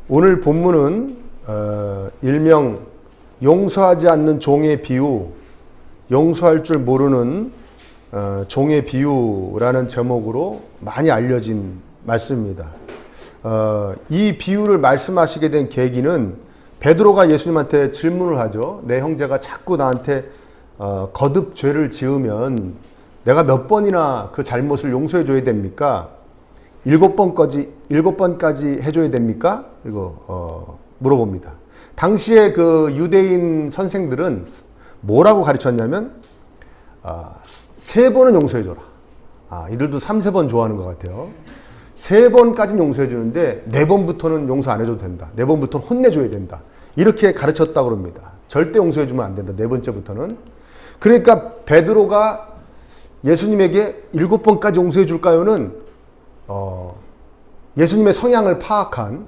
오늘 본문은 일명 용서하지 않는 종의 비유, 용서할 줄 모르는 종의 비유라는 제목으로 많이 알려진 말씀입니다. 이 비유를 말씀하시게 된 계기는 베드로가 예수님한테 질문을 하죠. 내 형제가 자꾸 나한테 거듭 죄를 지으면 내가 몇 번이나 그 잘못을 용서해 줘야 됩니까? 7번까지 해줘야 됩니까? 이거 물어봅니다. 당시에 그 유대인 선생들은 뭐라고 가르쳤냐면 3번은 용서해 줘라. 이들도 3-4번 좋아하는 것 같아요. 3번까지는 용서해 주는데 4번부터는 용서 안 해줘도 된다. 4번부터는 혼내줘야 된다. 이렇게 가르쳤다고 합니다. 절대 용서해 주면 안 된다. 4번째부터는. 그러니까 베드로가 예수님에게 7번까지 용서해 줄까요는 예수님의 성향을 파악한,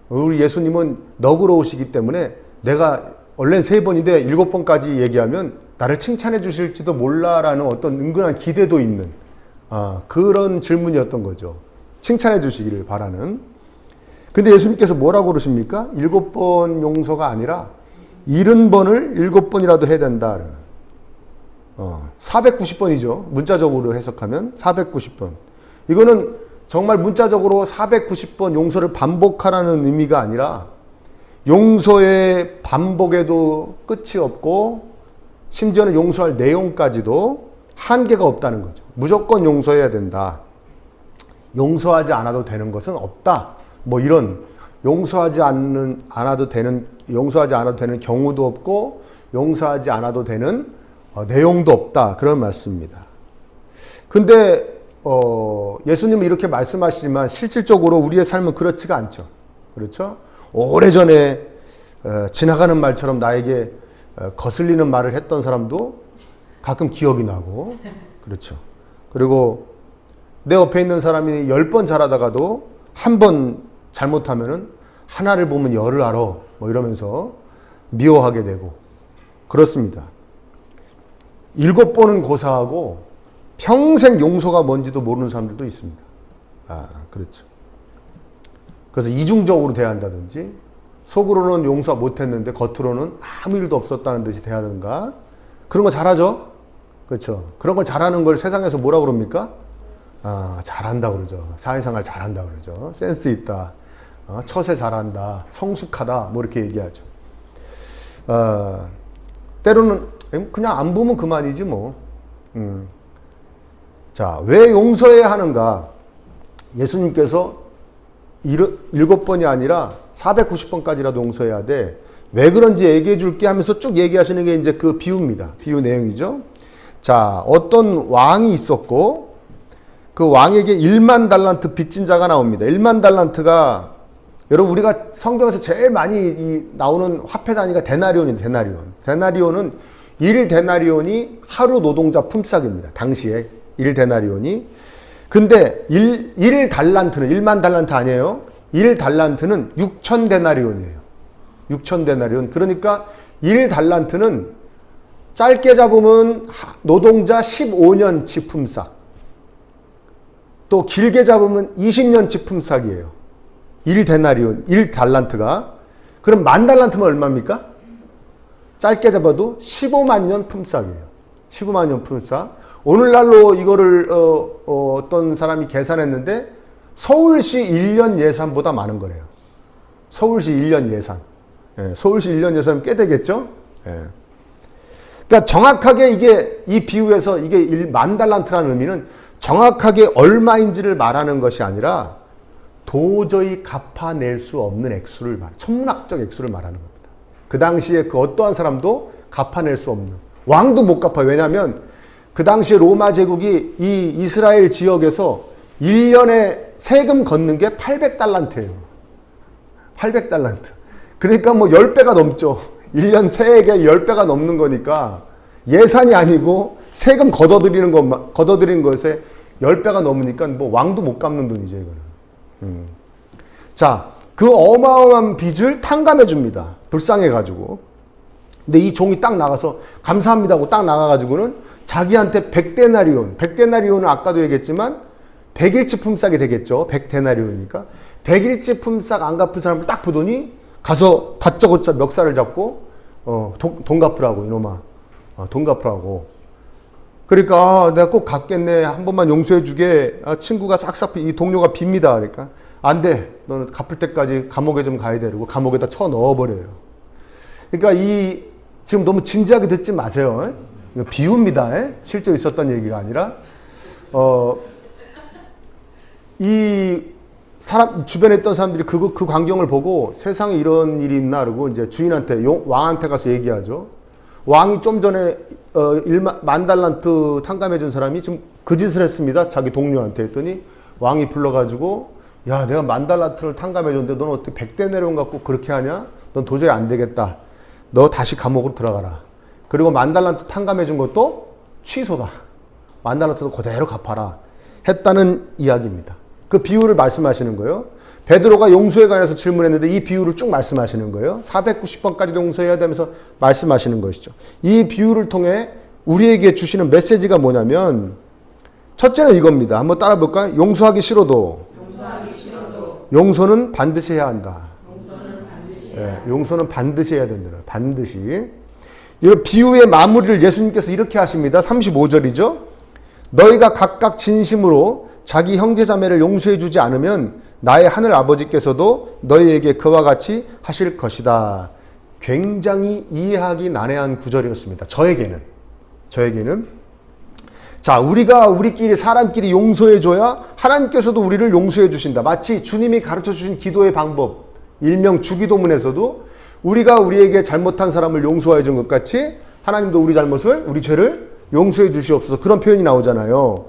우리 예수님은 너그러우시기 때문에 내가 원래는 3번인데 7번까지 얘기하면 나를 칭찬해 주실지도 몰라라는 어떤 은근한 기대도 있는 그런 질문이었던 거죠. 칭찬해 주시기를 바라는. 근데 예수님께서 뭐라고 그러십니까? 7번 용서가 아니라 70번을 7번이라도 해야 된다. 490번이죠. 문자적으로 해석하면 490번. 이거는 정말 문자적으로 490번 용서를 반복하라는 의미가 아니라 용서의 반복에도 끝이 없고 심지어는 용서할 내용까지도 한계가 없다는 거죠. 무조건 용서해야 된다. 용서하지 않아도 되는 것은 없다. 뭐 이런 용서하지 않아도 되는 경우도 없고 용서하지 않아도 되는 내용도 없다. 그런 말씀입니다. 근데 예수님은 이렇게 말씀하시지만 실질적으로 우리의 삶은 그렇지가 않죠. 그렇죠? 오래전에 지나가는 말처럼 나에게 거슬리는 말을 했던 사람도 가끔 기억이 나고, 그렇죠. 그리고 내 옆에 있는 사람이 10번 잘하다가도 한 번 잘못하면은 하나를 보면 열을 알아. 뭐 이러면서 미워하게 되고 그렇습니다. 7번은 고사하고 평생 용서가 뭔지도 모르는 사람들도 있습니다. 그렇죠. 그래서 이중적으로 대한다든지 속으로는 용서 못했는데 겉으로는 아무 일도 없었다는 듯이 대하든가 그런 거 잘하죠. 그렇죠. 그런 걸 잘하는 걸 세상에서 뭐라 그럽니까? 잘한다 그러죠. 사회생활 잘한다 그러죠. 센스 있다. 처세 잘한다. 성숙하다. 뭐 이렇게 얘기하죠. 때로는 그냥 안 보면 그만이지 뭐. 자, 왜 용서해야 하는가? 예수님께서 7번이 아니라 490번까지라도 용서해야 돼. 왜 그런지 얘기해 줄게 하면서 쭉 얘기하시는 게 이제 그 비유입니다. 비유 내용이죠. 자, 어떤 왕이 있었고 그 왕에게 1만 달란트 빚진 자가 나옵니다. 1만 달란트가 여러분 우리가 성경에서 제일 많이 나오는 화폐 단위가 데나리온입니다. 데나리온은 1데나리온이 하루 노동자 품삯입니다. 당시에 1데나리온이. 근데 1달란트는 1만 달란트 아니에요. 1달란트는 6,000데나리온이에요. 6,000데나리온. 그러니까 1달란트는 짧게 잡으면 노동자 15년치 품삯. 또 길게 잡으면 20년치 품삯이에요. 1데나리온, 1달란트가. 그럼 10,000달란트면 얼마입니까? 짧게 잡아도 15만 년 품삯이에요. 15만 년 품삯. 오늘날로 이거를 어떤 사람이 계산했는데 서울시 1년 예산보다 많은 거래요. 서울시 1년 예산. 서울시 1년 예산이면 꽤 되겠죠? 그러니까 정확하게 이 비유에서 이게 10,000달란트라는 의미는 정확하게 얼마인지를 말하는 것이 아니라 도저히 갚아낼 수 없는 액수를 천문학적 액수를 말하는 겁니다. 그 당시에 그 어떠한 사람도 갚아낼 수 없는, 왕도 못 갚아요. 왜냐하면 그 당시에 로마 제국이 이 이스라엘 지역에서 1년에 세금 걷는 게 800달란트예요. 800달란트. 그러니까 뭐 10배가 넘죠. 1년 세액에 10배가 넘는 거니까 예산이 아니고 세금 걷어들이는 것에 10배가 넘으니까 뭐 왕도 못 갚는 돈이죠, 이거는. 자, 그 어마어마한 빚을 탕감해 줍니다. 불쌍해가지고. 근데 이 종이 딱 나가서 감사합니다 하고 딱 나가가지고는 자기한테 100데나리온, 100데나리온은 아까도 얘기했지만 100일치 품삯이 되겠죠. 100데나리온이니까 100일째 품삯 안 갚은 사람을 딱 보더니 가서 다짜고짜 멱살을 잡고 돈 갚으라고 이놈아. 돈 갚으라고. 그러니까 내가 꼭 갚겠네. 한 번만 용서해 주게. 친구가 싹싹 이 동료가 빕니다. 그러니까 안 돼. 너는 갚을 때까지 감옥에 좀 가야 돼. 그러고 감옥에다 쳐 넣어버려요. 그러니까 지금 너무 진지하게 듣지 마세요. 이거 비유입니다. 실제로 있었던 얘기가 아니라 이 사람 주변에 있던 사람들이 그 광경을 보고 세상에 이런 일이 있나 그러고 이제 주인한테 왕한테 가서 얘기하죠. 왕이 좀 전에 10,000달란트 탕감해 준 사람이 지금 그 짓을 했습니다. 자기 동료한테 했더니 왕이 불러가지고 야 내가 10,000달란트를 탕감해 줬는데 너는 어떻게 100대 내려온 것 갖고 그렇게 하냐? 넌 도저히 안 되겠다. 너 다시 감옥으로 들어가라. 그리고 10,000달란트 탕감해 준 것도 취소다. 10,000달란트도 그대로 갚아라. 했다는 이야기입니다. 그 비유를 말씀하시는 거예요. 베드로가 용서에 관해서 질문했는데 이 비유를 쭉 말씀하시는 거예요. 490번까지도 용서해야 되면서 말씀하시는 것이죠. 이 비유를 통해 우리에게 주시는 메시지가 뭐냐면 첫째는 이겁니다. 한번 따라 볼까요? 용서하기 싫어도 용서는 반드시 해야 한다. 용서는 반드시 해야 된다. 반드시. 이 비유의 마무리를 예수님께서 이렇게 하십니다. 35절이죠. 너희가 각각 진심으로 자기 형제자매를 용서해 주지 않으면 나의 하늘 아버지께서도 너희에게 그와 같이 하실 것이다. 굉장히 이해하기 난해한 구절이었습니다. 저에게는. 자, 우리끼리 사람끼리 용서해 줘야 하나님께서도 우리를 용서해 주신다. 마치 주님이 가르쳐 주신 기도의 방법, 일명 주기도문에서도 우리가 우리에게 잘못한 사람을 용서해 준 것 같이 하나님도 우리 죄를 용서해 주시옵소서. 그런 표현이 나오잖아요.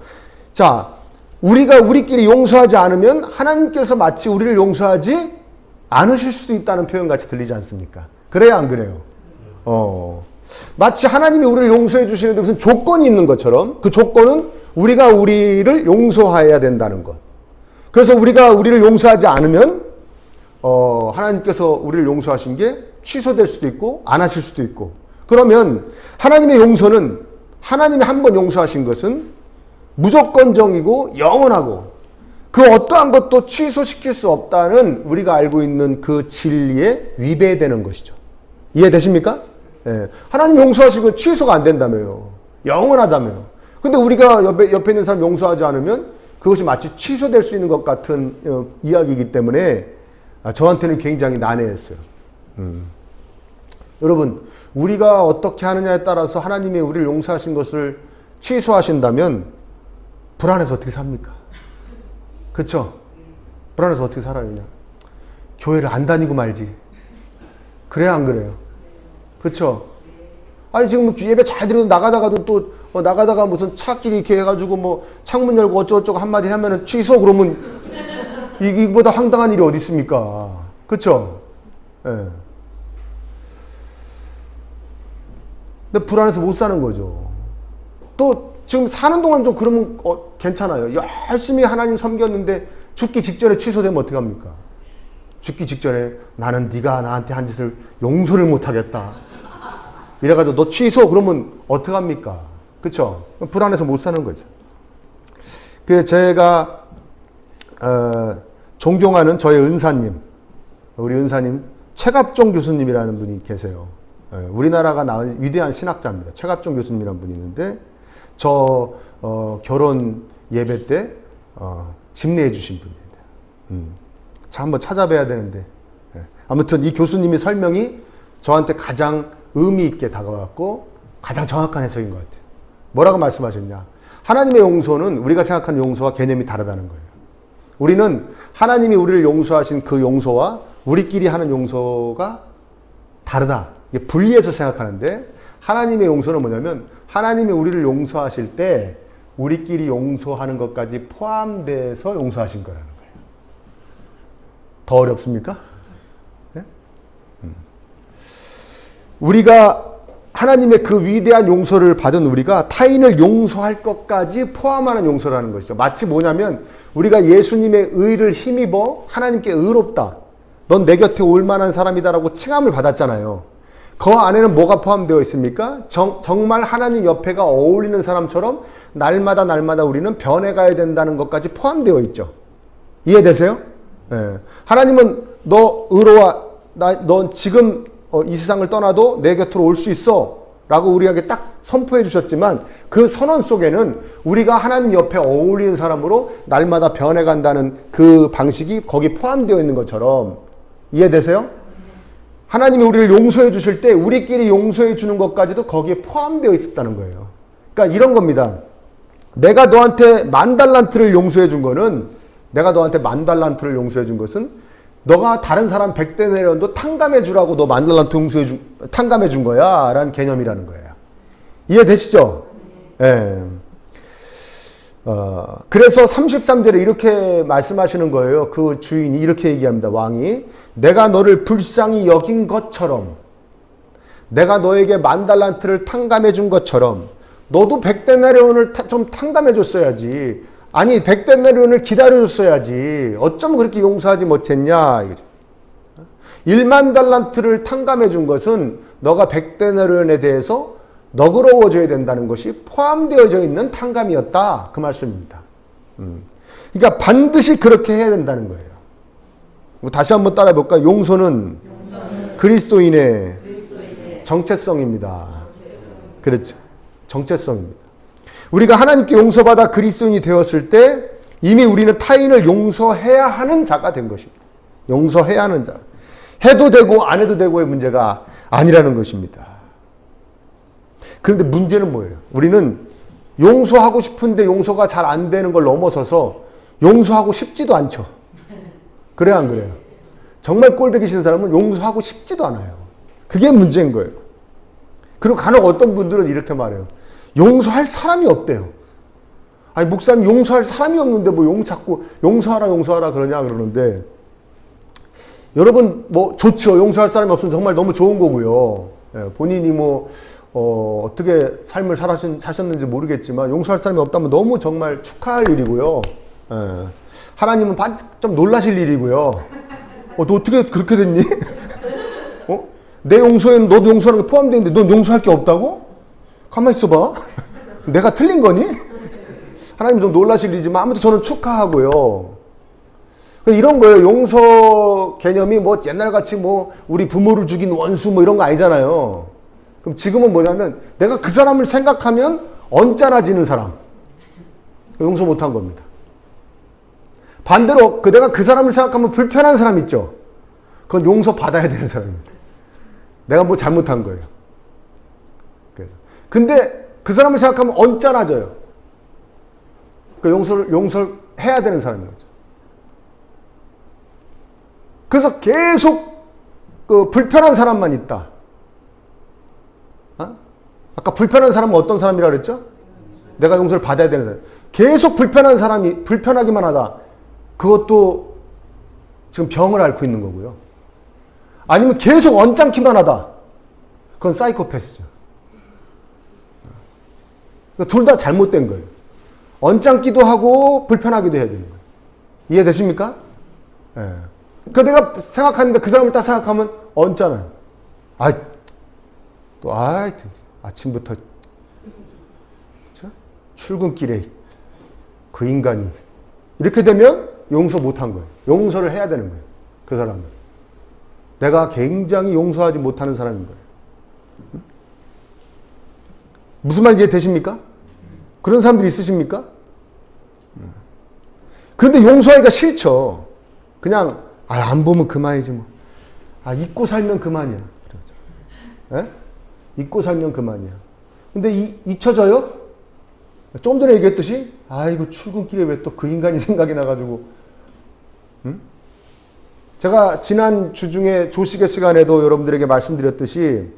자, 우리가 우리끼리 용서하지 않으면 하나님께서 마치 우리를 용서하지 않으실 수도 있다는 표현 같이 들리지 않습니까? 그래요, 안 그래요? 마치 하나님이 우리를 용서해 주시는데 무슨 조건이 있는 것처럼 그 조건은 우리가 우리를 용서해야 된다는 것. 그래서 우리가 우리를 용서하지 않으면 하나님께서 우리를 용서하신 게 취소될 수도 있고 안 하실 수도 있고. 그러면 하나님의 용서는 하나님이 한 번 용서하신 것은 무조건적이고 영원하고 그 어떠한 것도 취소시킬 수 없다는 우리가 알고 있는 그 진리에 위배되는 것이죠. 이해되십니까? 예. 하나님 용서하시고 취소가 안 된다며요. 영원하다며요. 근데 우리가 옆에 있는 사람 용서하지 않으면 그것이 마치 취소될 수 있는 것 같은 이야기이기 때문에 저한테는 굉장히 난해했어요. 여러분, 우리가 어떻게 하느냐에 따라서 하나님이 우리를 용서하신 것을 취소하신다면 불안해서 어떻게 삽니까? 그쵸? 불안해서 어떻게 살아요? 그냥 교회를 안 다니고 말지. 그래야 안 그래요? 그쵸? 아니 지금 예배 잘 드려도 나가다가도 또 나가다가 무슨 차끼리 이렇게 해가지고 뭐 창문 열고 어쩌고저쩌고 한마디 하면은 취소 그러면 이보다 황당한 일이 어디 있습니까? 그쵸? 예. 근데 불안해서 못 사는 거죠. 또 지금 사는 동안 좀 그러면 괜찮아요. 열심히 하나님 섬겼는데 죽기 직전에 취소되면 어떡합니까? 죽기 직전에 나는 네가 나한테 한 짓을 용서를 못하겠다. 이래가지고 너 취소 그러면 어떡합니까? 그쵸? 불안해서 못 사는 거죠. 그 제가 존경하는 저의 은사님, 우리 은사님 최갑종 교수님이라는 분이 계세요. 우리나라가 낳은 위대한 신학자입니다. 최갑종 교수님이라는 분이 있는데 저 결혼 예배 때 집례해 주신 분입니다. 자, 한번 찾아뵈야 되는데 아무튼 이 교수님의 설명이 저한테 가장 의미 있게 다가왔고 가장 정확한 해석인 것 같아요. 뭐라고 말씀하셨냐? 하나님의 용서는 우리가 생각하는 용서와 개념이 다르다는 거예요. 우리는 하나님이 우리를 용서하신 그 용서와 우리끼리 하는 용서가 다르다. 이게 분리해서 생각하는데 하나님의 용서는 뭐냐면 하나님이 우리를 용서하실 때 우리끼리 용서하는 것까지 포함돼서 용서하신 거라는 거예요. 더 어렵습니까? 네? 우리가 하나님의 그 위대한 용서를 받은 우리가 타인을 용서할 것까지 포함하는 용서라는 것이죠. 마치 뭐냐면 우리가 예수님의 의를 힘입어 하나님께 의롭다. 넌 내 곁에 올 만한 사람이다라고 칭함을 받았잖아요. 그 안에는 뭐가 포함되어 있습니까? 정말 하나님 옆에가 어울리는 사람처럼 날마다 우리는 변해가야 된다는 것까지 포함되어 있죠. 이해되세요? 예. 하나님은 너 의로와 넌 지금 이 세상을 떠나도 내 곁으로 올 수 있어 라고 우리에게 딱 선포해 주셨지만 그 선언 속에는 우리가 하나님 옆에 어울리는 사람으로 날마다 변해간다는 그 방식이 거기 포함되어 있는 것처럼 이해되세요? 하나님이 우리를 용서해 주실 때 우리끼리 용서해 주는 것까지도 거기에 포함되어 있었다는 거예요. 그러니까 이런 겁니다. 내가 너한테 10,000달란트를 용서해 준 거는 내가 너한테 10,000달란트를 용서해 준 것은 너가 다른 사람 100데나리온도 탕감해 주라고 너 10,000달란트 탕감해 준 거야 라는 개념이라는 거예요. 이해되시죠? 예. 그래서 33절에 이렇게 말씀하시는 거예요. 그 주인이 이렇게 얘기합니다. 왕이 내가 너를 불쌍히 여긴 것처럼 내가 너에게 10,000달란트를 탕감해 준 것처럼 너도 100데나리온을 좀 탕감해 줬어야지. 아니 100데나리온을 기다려 줬어야지. 어쩜 그렇게 용서하지 못했냐. 10,000달란트를 탕감해 준 것은 너가 100데나리온에 대해서 너그러워져야 된다는 것이 포함되어져 있는 탕감이었다. 그 말씀입니다. 그러니까 반드시 그렇게 해야 된다는 거예요. 다시 한번 따라 볼까요? 용서는 그리스도인의 정체성입니다. 그렇죠. 정체성입니다. 우리가 하나님께 용서받아 그리스도인이 되었을 때 이미 우리는 타인을 용서해야 하는 자가 된 것입니다. 용서해야 하는 자. 해도 되고 안 해도 되고의 문제가 아니라는 것입니다. 그런데 문제는 뭐예요? 우리는 용서하고 싶은데 용서가 잘 안 되는 걸 넘어서서 용서하고 싶지도 않죠. 그래요, 안 그래요? 정말 꼴보기 싫은 사람은 용서하고 싶지도 않아요. 그게 문제인 거예요. 그리고 간혹 어떤 분들은 이렇게 말해요. 용서할 사람이 없대요. 아니 목사님 용서할 사람이 없는데 뭐 자꾸 용서하라 그러냐 그러는데 여러분 뭐 좋죠. 용서할 사람이 없으면 정말 너무 좋은 거고요. 예, 본인이 뭐 어떻게 삶을 사셨는지 모르겠지만 용서할 사람이 없다면 너무 정말 축하할 일이고요. 예, 하나님은 좀 놀라실 일이고요. 너 어떻게 그렇게 됐니? 내 용서에는 너도 용서하는 게 포함되어 있는데 넌 용서할 게 없다고? 가만히 있어봐. 내가 틀린 거니? 하나님 좀 놀라실 일이지만 아무튼 저는 축하하고요. 이런 거예요. 용서 개념이 뭐 옛날같이 뭐 우리 부모를 죽인 원수 뭐 이런 거 아니잖아요. 그럼 지금은 뭐냐면 내가 그 사람을 생각하면 언짢아지는 사람. 용서 못한 겁니다. 반대로 내가 그 사람을 생각하면 불편한 사람 있죠. 그건 용서 받아야 되는 사람입니다. 내가 뭐 잘못한 거예요. 근데 그 사람을 생각하면 언짢아져요. 그 용서를 해야 되는 사람인 거죠. 그래서 계속 그 불편한 사람만 있다. 아까 불편한 사람은 어떤 사람이라고 그랬죠? 내가 용서를 받아야 되는 사람. 계속 불편한 사람이 불편하기만 하다. 그것도 지금 병을 앓고 있는 거고요. 아니면 계속 언짢기만 하다. 그건 사이코패스죠. 둘 다 잘못된 거예요. 언짢기도 하고 불편하기도 해야 되는 거예요. 이해되십니까? 예. 그 내가 생각하는데 그 사람을 딱 생각하면 언짢아요. 아침부터 출근길에 그 인간이 이렇게 되면 용서 못한 거예요. 용서를 해야 되는 거예요. 그 사람은. 내가 굉장히 용서하지 못하는 사람인 거예요. 무슨 말인지 이해되십니까? 그런 사람들이 있으십니까? 그런데 용서하기가 싫죠. 그냥 안 보면 그만이지 뭐. 잊고 살면 그만이야. 그러죠. 예? 잊고 살면 그만이야. 근데 잊혀져요? 좀 전에 얘기했듯이 아이고 출근길에 왜 또 그 인간이 생각이 나가지고 제가 지난 주 중에 조식의 시간에도 여러분들에게 말씀드렸듯이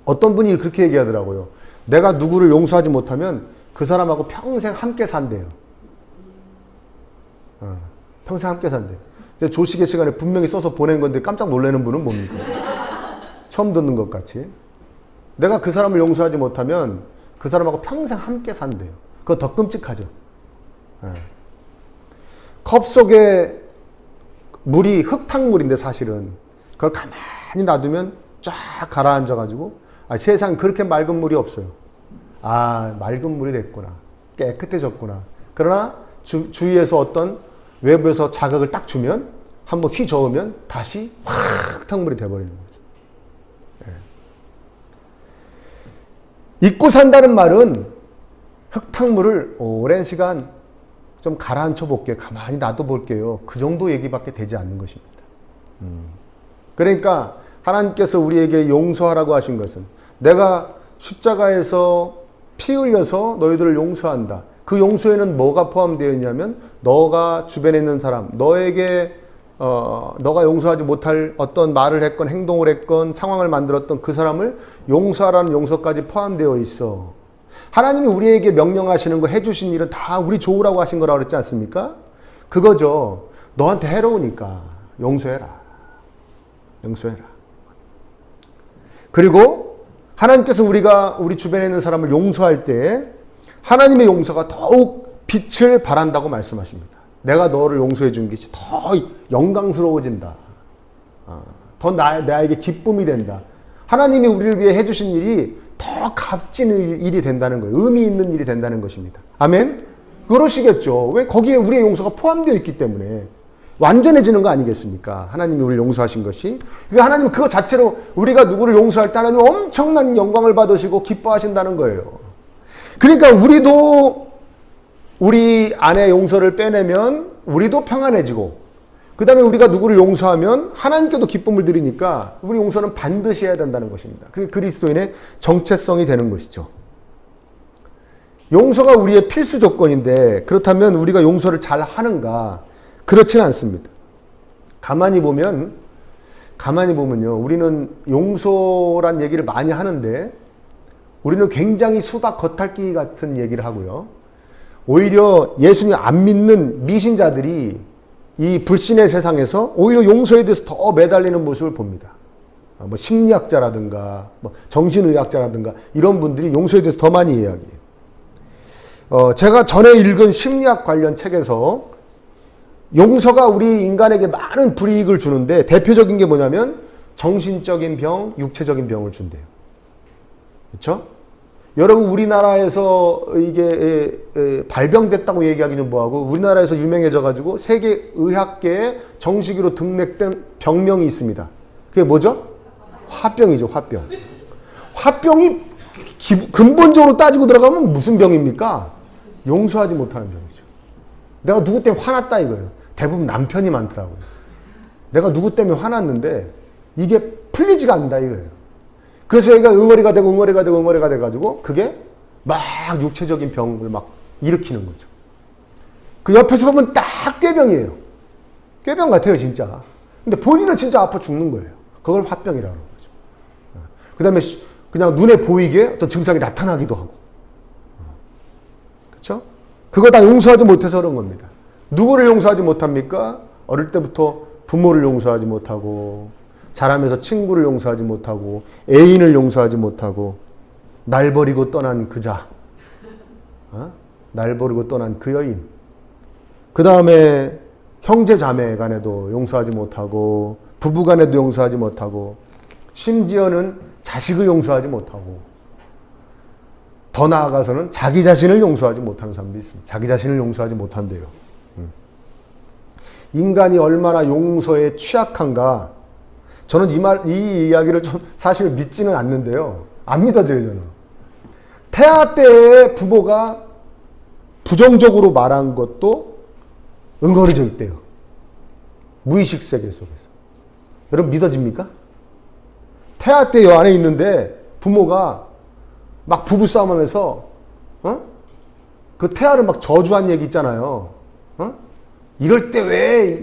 어떤 분이 그렇게 얘기하더라고요. 내가 누구를 용서하지 못하면 그 사람하고 평생 함께 산대요. 평생 함께 산대요. 조식의 시간에 분명히 써서 보낸 건데 깜짝 놀라는 분은 뭡니까? 처음 듣는 것 같이. 내가 그 사람을 용서하지 못하면 그 사람하고 평생 함께 산대요. 그거 더 끔찍하죠. 컵 속에 물이 흙탕물인데 사실은 그걸 가만히 놔두면 쫙 가라앉아가지고 세상에 그렇게 맑은 물이 없어요. 맑은 물이 됐구나. 깨끗해졌구나. 그러나 주위에서 어떤 외부에서 자극을 딱 주면 한번 휘저으면 다시 확 흙탕물이 돼버리는 거죠. 잊고 산다는 말은 흙탕물을 오랜 시간 좀 가라앉혀 볼게요. 가만히 놔둬 볼게요. 그 정도 얘기밖에 되지 않는 것입니다. 그러니까 하나님께서 우리에게 용서하라고 하신 것은 내가 십자가에서 피 흘려서 너희들을 용서한다. 그 용서에는 뭐가 포함되어 있냐면 너가 주변에 있는 사람, 너에게 너가 용서하지 못할 어떤 말을 했건 행동을 했건 상황을 만들었던 그 사람을 용서하라는 용서까지 포함되어 있어. 하나님이 우리에게 명령하시는 거 해주신 일은 다 우리 좋으라고 하신 거라고 그랬지 않습니까? 그거죠. 너한테 해로우니까 용서해라. 용서해라. 그리고 하나님께서 우리 주변에 있는 사람을 용서할 때 하나님의 용서가 더욱 빛을 발한다고 말씀하십니다. 내가 너를 용서해 준 것이 더 영광스러워진다. 더 나에게 기쁨이 된다. 하나님이 우리를 위해 해주신 일이 더 값진 일이 된다는 거예요. 의미 있는 일이 된다는 것입니다. 아멘? 그러시겠죠. 왜? 거기에 우리의 용서가 포함되어 있기 때문에 완전해지는 거 아니겠습니까? 하나님이 우리를 용서하신 것이. 하나님은 그거 자체로 우리가 누구를 용서할 때 하나님은 엄청난 영광을 받으시고 기뻐하신다는 거예요. 그러니까 우리도 우리 안에 용서를 빼내면 우리도 평안해지고 그 다음에 우리가 누구를 용서하면 하나님께도 기쁨을 드리니까 우리 용서는 반드시 해야 된다는 것입니다. 그게 그리스도인의 정체성이 되는 것이죠. 용서가 우리의 필수 조건인데 그렇다면 우리가 용서를 잘 하는가? 그렇지는 않습니다. 가만히 보면요. 우리는 용서란 얘기를 많이 하는데 우리는 굉장히 수박 겉핥기 같은 얘기를 하고요. 오히려 예수님 안 믿는 미신자들이 이 불신의 세상에서 오히려 용서에 대해서 더 매달리는 모습을 봅니다. 뭐 심리학자라든가 뭐 정신의학자라든가 이런 분들이 용서에 대해서 더 많이 이야기해요. 제가 전에 읽은 심리학 관련 책에서 용서가 우리 인간에게 많은 불이익을 주는데 대표적인 게 뭐냐면 정신적인 병, 육체적인 병을 준대요. 그렇죠? 여러분 우리나라에서 이게 발병됐다고 얘기하기는 뭐하고 우리나라에서 유명해져 가지고 세계 의학계에 정식으로 등록된 병명이 있습니다. 그게 뭐죠? 화병이죠. 화병. 화병이 근본적으로 따지고 들어가면 무슨 병입니까? 용서하지 못하는 병이죠. 내가 누구 때문에 화났다 이거예요. 대부분 남편이 많더라고요. 내가 누구 때문에 화났는데 이게 풀리지가 않는다 이거예요. 그래서 얘가 응어리가 돼가지고 그게 막 육체적인 병을 막 일으키는 거죠. 그 옆에서 보면 딱 꾀병이에요. 꾀병 같아요, 진짜. 근데 본인은 진짜 아파 죽는 거예요. 그걸 화병이라고 하는 거죠. 그 다음에 그냥 눈에 보이게 어떤 증상이 나타나기도 하고. 그렇죠? 그거 다 용서하지 못해서 그런 겁니다. 누구를 용서하지 못합니까? 어릴 때부터 부모를 용서하지 못하고 자라면서 친구를 용서하지 못하고 애인을 용서하지 못하고 날 버리고 떠난 그자, 날 버리고 떠난 그 여인, 그 다음에 형제 자매 간에도 용서하지 못하고 부부 간에도 용서하지 못하고 심지어는 자식을 용서하지 못하고 더 나아가서는 자기 자신을 용서하지 못하는 사람도 있습니다. 자기 자신을 용서하지 못한대요. 인간이 얼마나 용서에 취약한가. 저는 이 이야기를 좀 사실 믿지는 않는데요. 안 믿어져요, 저는. 태아 때의 부모가 부정적으로 말한 것도 응어리져 있대요. 무의식 세계 속에서. 여러분 믿어집니까? 태아 때 요 안에 있는데 부모가 막 부부싸움 하면서, 그 태아를 막 저주한 얘기 있잖아요. 이럴 때 왜,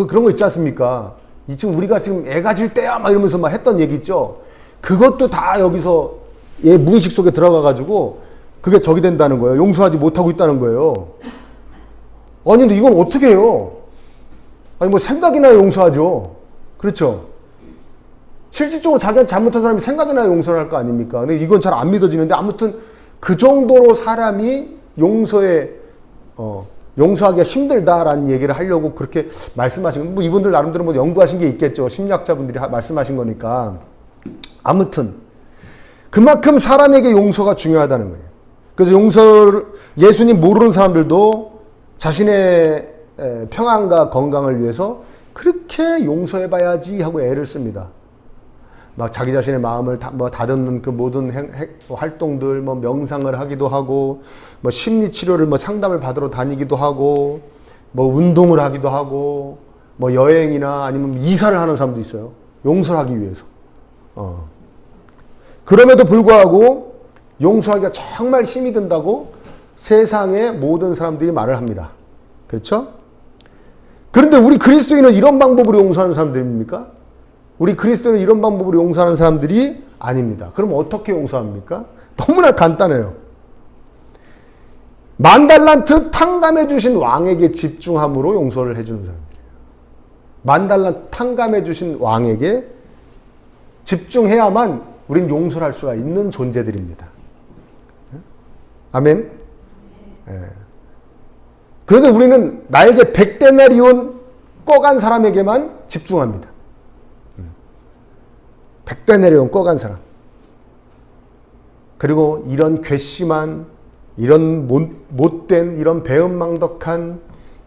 그런 거 있지 않습니까? 지금 우리가 지금 애 가질 때야 막 이러면서 막 했던 얘기 있죠. 그것도 다 여기서 얘 무의식 속에 들어가가지고 그게 적이 된다는 거예요. 용서하지 못하고 있다는 거예요. 아니, 근데 이건 어떻게 해요? 아니, 뭐 생각이나 용서하죠. 그렇죠? 실질적으로 자기가 잘못한 사람이 생각이나 용서를 할 거 아닙니까? 근데 이건 잘 안 믿어지는데 아무튼 그 정도로 사람이 용서하기가 힘들다라는 얘기를 하려고 그렇게 말씀하신 거. 뭐 이분들 나름대로 뭐 연구하신 게 있겠죠. 심리학자분들이 말씀하신 거니까. 아무튼 그만큼 사람에게 용서가 중요하다는 거예요. 그래서 예수님 모르는 사람들도 자신의 평안과 건강을 위해서 그렇게 용서해봐야지 하고 애를 씁니다. 막 자기 자신의 마음을 다듬는 그 모든 활동들, 명상을 하기도 하고, 심리 치료를 상담을 받으러 다니기도 하고, 운동을 하기도 하고, 여행이나 아니면 이사를 하는 사람도 있어요. 용서를 하기 위해서. 그럼에도 불구하고 용서하기가 정말 힘이 든다고 세상의 모든 사람들이 말을 합니다. 그렇죠? 그런데 우리 그리스도인은 이런 방법으로 용서하는 사람들입니까? 우리 그리스도인은 이런 방법으로 용서하는 사람들이 아닙니다. 그럼 어떻게 용서합니까? 너무나 간단해요. 10,000달란트 탕감해 주신 왕에게 집중함으로 용서를 해주는 사람들이에요. 10,000달란트 탕감해 주신 왕에게 집중해야만 우린 용서를 할 수가 있는 존재들입니다. 아멘? 예. 그런데 우리는 나에게 100데나리온 꿔간 사람에게만 집중합니다. 100데나리온 꿔간 사람. 그리고 이런 괘씸한, 이런 못된, 이런 배은망덕한,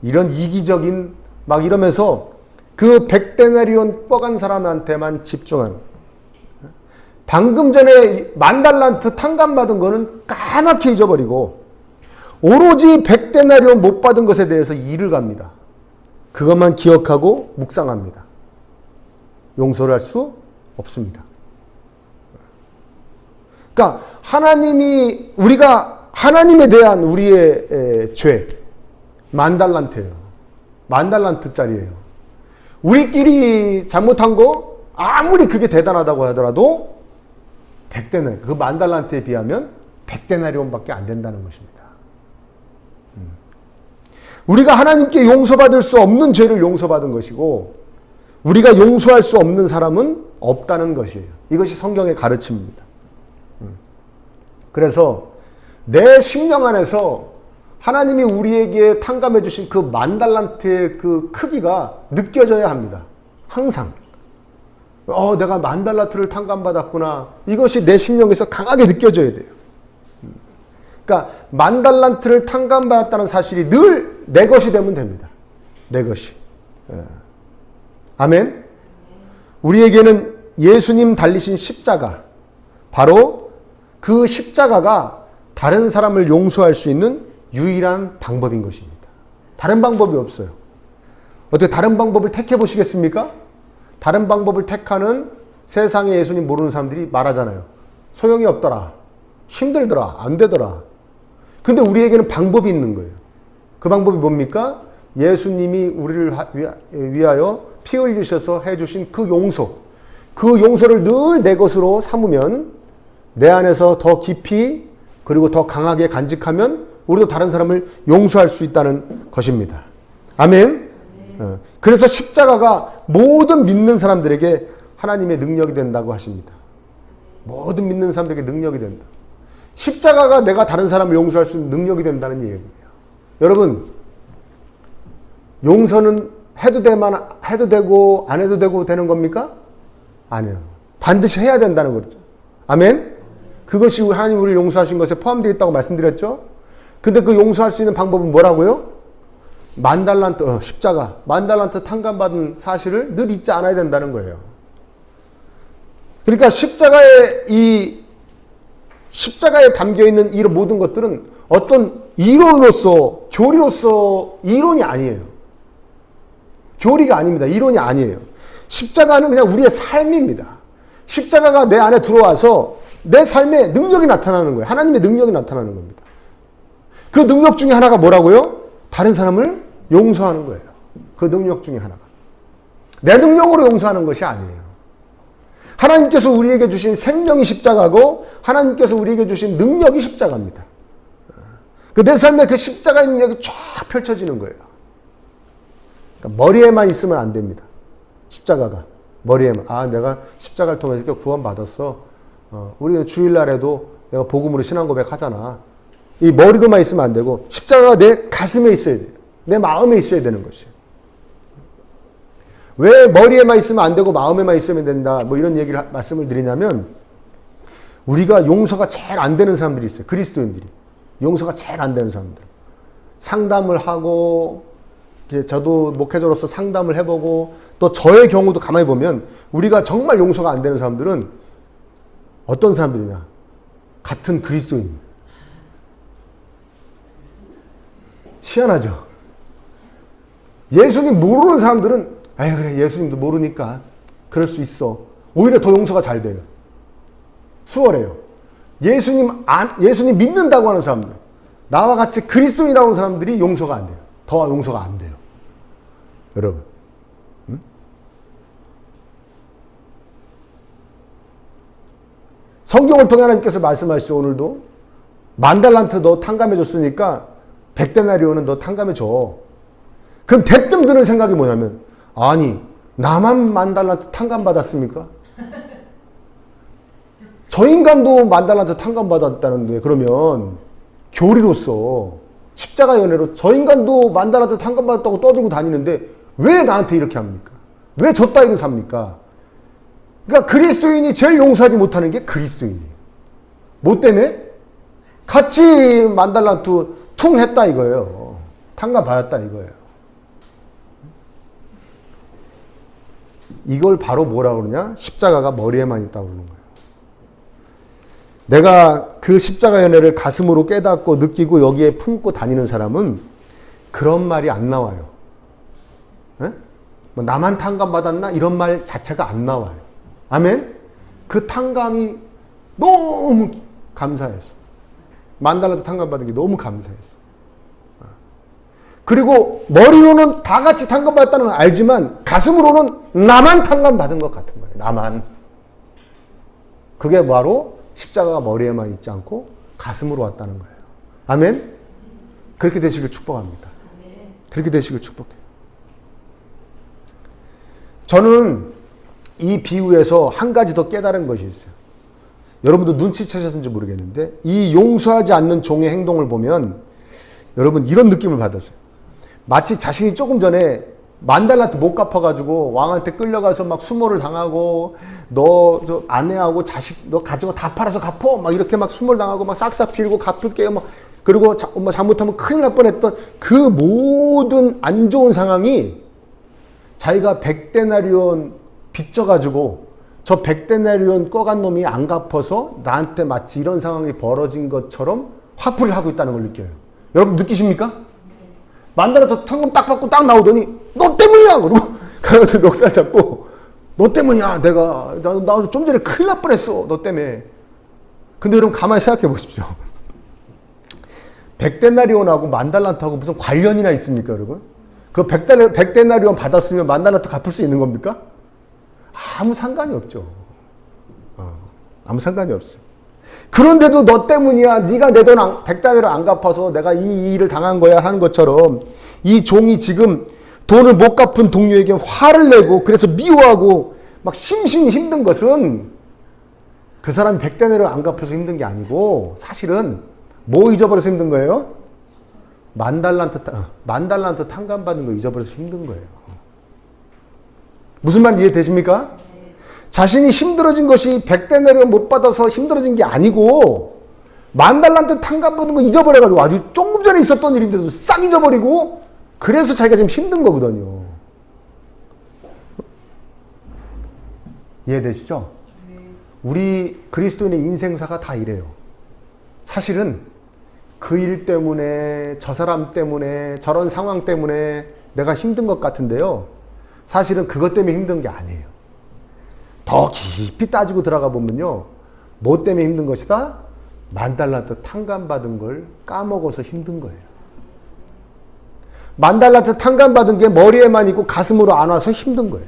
이런 이기적인 막 이러면서 그 100데나리온 꿔간 사람한테만 집중하는. 방금 전에 10,000달란트 탕감받은 거는 까맣게 잊어버리고 오로지 100데나리온 못 받은 것에 대해서 이를 갑니다. 그것만 기억하고 묵상합니다. 용서를 할 수 없습니다. 그러니까 우리가 하나님에 대한 우리의 죄 10,000달란트예요. 10,000달란트짜리예요. 우리끼리 잘못한 거 아무리 그게 대단하다고 하더라도 100데나리온, 그 10,000달란트에 비하면 100데나리온밖에 안 된다는 것입니다. 우리가 하나님께 용서받을 수 없는 죄를 용서받은 것이고 우리가 용서할 수 없는 사람은 없다는 것이에요. 이것이 성경의 가르침입니다. 그래서 내 심령 안에서 하나님이 우리에게 탕감해 주신 그 10,000달란트의 그 크기가 느껴져야 합니다. 항상. 내가 10,000달란트를 탕감받았구나. 이것이 내 심령에서 강하게 느껴져야 돼요. 그러니까 10,000달란트를 탕감받았다는 사실이 늘 내 것이 되면 됩니다. 내 것이. 아멘. 우리에게는 예수님 달리신 십자가, 바로 그 십자가가 다른 사람을 용서할 수 있는 유일한 방법인 것입니다. 다른 방법이 없어요. 어떻게 다른 방법을 택해 보시겠습니까? 다른 방법을 택하는 세상에 예수님 모르는 사람들이 말하잖아요. 소용이 없더라. 힘들더라. 안 되더라. 근데 우리에게는 방법이 있는 거예요. 그 방법이 뭡니까? 예수님이 우리를 위하여 피 흘리셔서 해주신 그 용서. 그 용서를 늘 내 것으로 삼으면 내 안에서 더 깊이 그리고 더 강하게 간직하면 우리도 다른 사람을 용서할 수 있다는 것입니다. 아멘. 그래서 십자가가 모든 믿는 사람들에게 하나님의 능력이 된다고 하십니다. 모든 믿는 사람들에게 능력이 된다. 십자가가 내가 다른 사람을 용서할 수 있는 능력이 된다는 얘기예요. 여러분, 용서는 해도 되고 안 해도 되고 되는 겁니까? 아니에요. 반드시 해야 된다는 거죠. 아멘? 그것이 하나님 우리를 용서하신 것에 포함되어 있다고 말씀드렸죠? 근데 그 용서할 수 있는 방법은 뭐라고요? 10,000달란트, 십자가, 10,000달란트 탕감받은 사실을 늘 잊지 않아야 된다는 거예요. 그러니까 십자가에 담겨있는 이런 모든 것들은 어떤 이론으로서, 교리로서 이론이 아니에요. 교리가 아닙니다. 이론이 아니에요. 십자가는 그냥 우리의 삶입니다. 십자가가 내 안에 들어와서 내 삶에 능력이 나타나는 거예요. 하나님의 능력이 나타나는 겁니다. 그 능력 중에 하나가 뭐라고요? 다른 사람을 용서하는 거예요. 그 능력 중에 하나가. 내 능력으로 용서하는 것이 아니에요. 하나님께서 우리에게 주신 생명이 십자가고 하나님께서 우리에게 주신 능력이 십자가입니다. 내 삶에 그 십자가의 능력이 쫙 펼쳐지는 거예요. 그러니까 머리에만 있으면 안 됩니다. 십자가가. 머리에만. 내가 십자가를 통해서 구원받았어. 우리 주일날에도 내가 복음으로 신앙 고백하잖아. 이 머리로만 있으면 안 되고 십자가가 내 가슴에 있어야 돼요. 내 마음에 있어야 되는 것이에요. 왜 머리에만 있으면 안 되고 마음에만 있으면 된다. 이런 얘기를 말씀을 드리냐면 우리가 용서가 제일 안 되는 사람들이 있어요. 그리스도인들이. 용서가 제일 안 되는 사람들. 상담을 하고 이제 저도 목회자로서 상담을 해보고 또 저의 경우도 가만히 보면 우리가 정말 용서가 안 되는 사람들은 어떤 사람들이냐? 같은 그리스도인. 희한하죠? 예수님 모르는 사람들은 아유 그래 예수님도 모르니까 그럴 수 있어. 오히려 더 용서가 잘 돼요. 수월해요. 예수님 믿는다고 하는 사람들, 나와 같이 그리스도인이라고 하는 사람들이 용서가 안 돼요. 더 용서가 안 돼요. 여러분. 성경을 통해 하나님께서 말씀하시죠. 오늘도 10,000달란트 너 탕감해 줬으니까 100데나리온은 너 탕감해 줘. 그럼 대뜸 드는 생각이 뭐냐면 아니 나만 10,000달란트 탕감 받았습니까? 저 인간도 10,000달란트 탕감 받았다는데 그러면 교리로서 십자가 연애로 저 인간도 10,000달란트 탕감 받았다고 떠들고 다니는데 왜 나한테 이렇게 합니까? 왜 저 따위로 삽니까? 그러니까 그리스도인이 제일 용서하지 못하는 게 그리스도인이에요. 뭐 때문에? 같이 10,000달란트 퉁 했다 이거예요. 탕감 받았다 이거예요. 이걸 바로 뭐라고 그러냐? 십자가가 머리에만 있다고 그러는 거예요. 내가 그 십자가 연애를 가슴으로 깨닫고 느끼고 여기에 품고 다니는 사람은 그런 말이 안 나와요. 에? 뭐 나만 탕감 받았나? 이런 말 자체가 안 나와요. 아멘? 그 탕감이 너무 감사했어. 10,000달란트 탕감 받은 게 너무 감사했어. 그리고 머리로는 다 같이 탕감 받았다는 걸 알지만 가슴으로는 나만 탕감 받은 것 같은 거예요. 나만. 그게 바로 십자가가 머리에만 있지 않고 가슴으로 왔다는 거예요. 아멘? 그렇게 되시길 축복합니다. 그렇게 되시길 축복해요. 저는 이 비유에서 한 가지 더 깨달은 것이 있어요. 여러분도 눈치채셨는지 모르겠는데 이 용서하지 않는 종의 행동을 보면 여러분 이런 느낌을 받았어요. 마치 자신이 조금 전에 10,000달란트 못 갚아가지고 왕한테 끌려가서 막 수모를 당하고 너 저 아내하고 자식 너 가지고 다 팔아서 갚어 막 이렇게 막 수모를 당하고 막 싹싹 빌고 갚을게요 막 그리고 잘못하면 큰일 날 뻔했던 그 모든 안 좋은 상황이 자기가 100데나리온 빚져가지고 저 100데나리온 꺼간 놈이 안 갚아서 나한테 마치 이런 상황이 벌어진 것처럼 화풀이를 하고 있다는 걸 느껴요. 여러분 느끼십니까? 10,000달란트 탕감 딱 받고 딱 나오더니 너 때문이야! 그러고 가서 멱살 잡고 너 때문이야! 나 좀 전에 큰일 날 뻔했어! 너 때문에. 근데 여러분 가만히 생각해 보십시오. 100데나리온하고 10,000달란트하고 무슨 관련이나 있습니까 여러분? 그 100데나리온 받았으면 10,000달란트 갚을 수 있는 겁니까? 아무 상관이 없죠. 아무 상관이 없어요. 그런데도 너 때문이야. 네가 내 돈 100데나리온 안 갚아서 내가 이 일을 당한 거야 하는 것처럼 이 종이 지금 돈을 못 갚은 동료에게 화를 내고 그래서 미워하고 막 심신이 힘든 것은 그 사람이 100데나리온 안 갚아서 힘든 게 아니고 사실은 뭐 잊어버려서 힘든 거예요? 10,000달란트 탕감 받는 거 잊어버려서 힘든 거예요. 무슨 말 이해되십니까? 자신이 힘들어진 것이 100데나리온 못 받아서 힘들어진 게 아니고 10,000달란트 탕감 받는 거 잊어버려가지고 아주 조금 전에 있었던 일인데도 싹 잊어버리고 그래서 자기가 지금 힘든 거거든요. 이해되시죠? 우리 그리스도인의 인생사가 다 이래요. 사실은 그 일 때문에 저 사람 때문에 저런 상황 때문에 내가 힘든 것 같은데요. 사실은 그것 때문에 힘든 게 아니에요. 더 깊이 따지고 들어가 보면요. 뭐 때문에 힘든 것이다? 10,000달란트 탕감받은 걸 까먹어서 힘든 거예요. 10,000달란트 탕감받은 게 머리에만 있고 가슴으로 안 와서 힘든 거예요.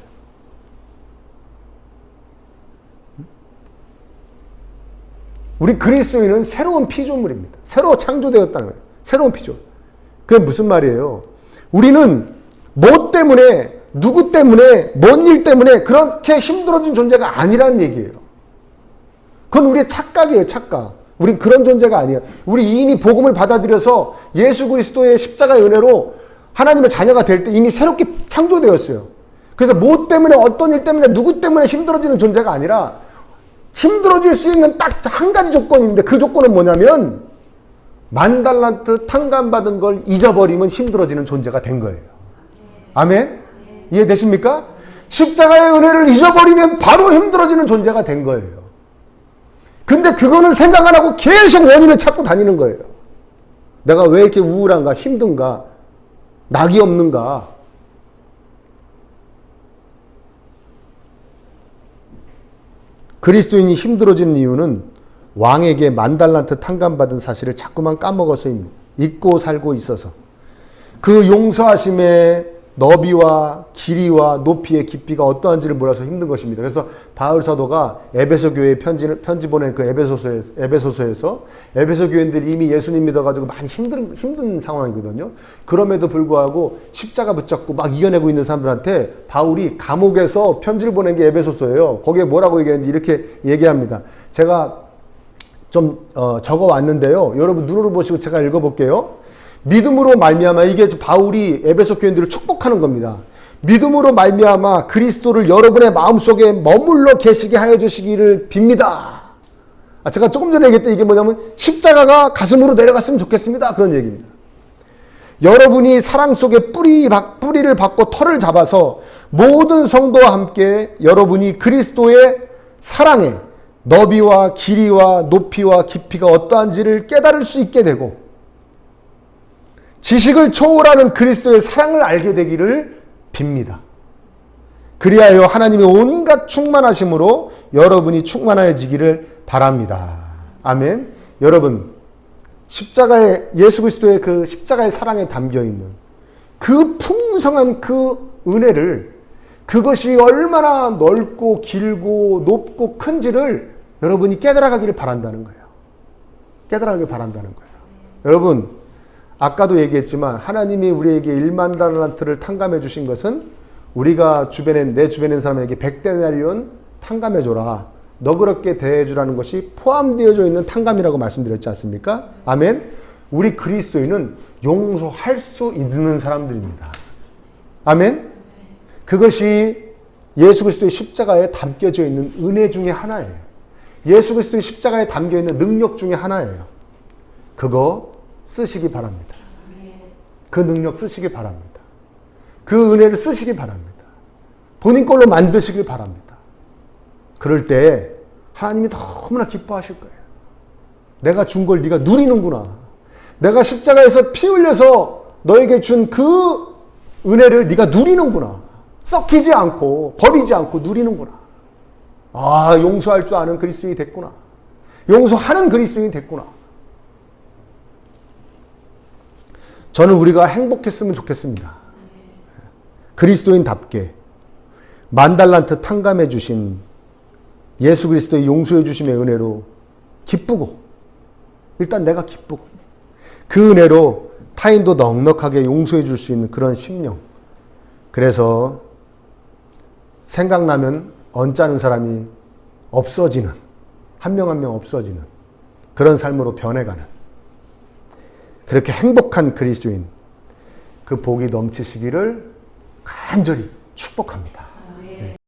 우리 그리스도인은 새로운 피조물입니다. 새로 창조되었다는 거예요. 새로운 피조. 그게 무슨 말이에요? 우리는 뭐 때문에 누구 때문에 뭔 일 때문에 그렇게 힘들어진 존재가 아니라는 얘기예요. 그건 우리의 착각이에요. 착각. 우린 그런 존재가 아니에요. 우리 이미 복음을 받아들여서 예수 그리스도의 십자가의 은혜로 하나님의 자녀가 될 때 이미 새롭게 창조되었어요. 그래서 뭐 때문에 어떤 일 때문에 누구 때문에 힘들어지는 존재가 아니라 힘들어질 수 있는 딱 한 가지 조건이 있는데 그 조건은 뭐냐면 10,000달란트 탕감받은 걸 잊어버리면 힘들어지는 존재가 된 거예요. 아멘? 이해되십니까? 십자가의 은혜를 잊어버리면 바로 힘들어지는 존재가 된 거예요. 근데 그거는 생각 안 하고 계속 원인을 찾고 다니는 거예요. 내가 왜 이렇게 우울한가, 힘든가, 낙이 없는가. 그리스도인이 힘들어지는 이유는 왕에게 10,000달란트 탕감받은 사실을 자꾸만 까먹어서입니다. 잊고 살고 있어서. 그 용서하심의 너비와 길이와 높이의 깊이가 어떠한지를 몰라서 힘든 것입니다. 그래서 바울 사도가 에베소 교회에 편지 보낸 그 에베소서에서 에베소 교인들이 이미 예수님 믿어가지고 많이 힘든 상황이거든요. 그럼에도 불구하고 십자가 붙잡고 막 이겨내고 있는 사람들한테 바울이 감옥에서 편지를 보낸 게 에베소서예요. 거기에 뭐라고 얘기하는지 이렇게 얘기합니다. 제가 좀 적어 왔는데요. 여러분 눈으로 보시고 제가 읽어볼게요. 믿음으로 말미암아, 이게 바울이 에베소 교인들을 축복하는 겁니다. 믿음으로 말미암아 그리스도를 여러분의 마음속에 머물러 계시게 하여 주시기를 빕니다. 제가 조금 전에 얘기했던 이게 뭐냐면 십자가가 가슴으로 내려갔으면 좋겠습니다. 그런 얘기입니다. 여러분이 사랑 속에 뿌리를 받고 털을 잡아서 모든 성도와 함께 여러분이 그리스도의 사랑에 너비와 길이와 높이와 깊이가 어떠한지를 깨달을 수 있게 되고 지식을 초월하는 그리스도의 사랑을 알게 되기를 빕니다. 그리하여 하나님의 온갖 충만하심으로 여러분이 충만해지기를 바랍니다. 아멘. 여러분, 십자가의 예수 그리스도의 그 십자가의 사랑에 담겨 있는 그 풍성한 그 은혜를, 그것이 얼마나 넓고 길고 높고 큰지를 여러분이 깨달아가기를 바란다는 거예요. 깨달아가기를 바란다는 거예요. 여러분, 아까도 얘기했지만 하나님이 우리에게 10,000달란트를 탕감해 주신 것은 우리가 내 주변에 있는 사람에게 100데나리온 탕감해 줘라, 너그럽게 대해 주라는 것이 포함되어져 있는 탕감이라고 말씀드렸지 않습니까? 아멘. 우리 그리스도인은 용서할 수 있는 사람들입니다. 아멘. 그것이 예수 그리스도의 십자가에 담겨져 있는 은혜 중에 하나예요. 예수 그리스도의 십자가에 담겨 있는 능력 중에 하나예요. 그거 쓰시기 바랍니다. 그 능력 쓰시기 바랍니다. 그 은혜를 쓰시기 바랍니다. 본인 걸로 만드시길 바랍니다. 그럴 때 하나님이 너무나 기뻐하실 거예요. 내가 준 걸 네가 누리는구나. 내가 십자가에서 피 흘려서 너에게 준 그 은혜를 네가 누리는구나. 썩히지 않고 버리지 않고 누리는구나. 아, 용서할 줄 아는 그리스도인이 됐구나. 용서하는 그리스도인이 됐구나. 저는 우리가 행복했으면 좋겠습니다. 그리스도인답게 10,000달란트 탕감해 주신 예수 그리스도의 용서해 주심의 은혜로 기쁘고, 일단 내가 기쁘고, 그 은혜로 타인도 넉넉하게 용서해 줄 수 있는 그런 심령. 그래서 생각나면 언짢은 사람이 없어지는, 한 명 한 명 없어지는 그런 삶으로 변해가는, 그렇게 행복한 그리스도인, 그 복이 넘치시기를 간절히 축복합니다.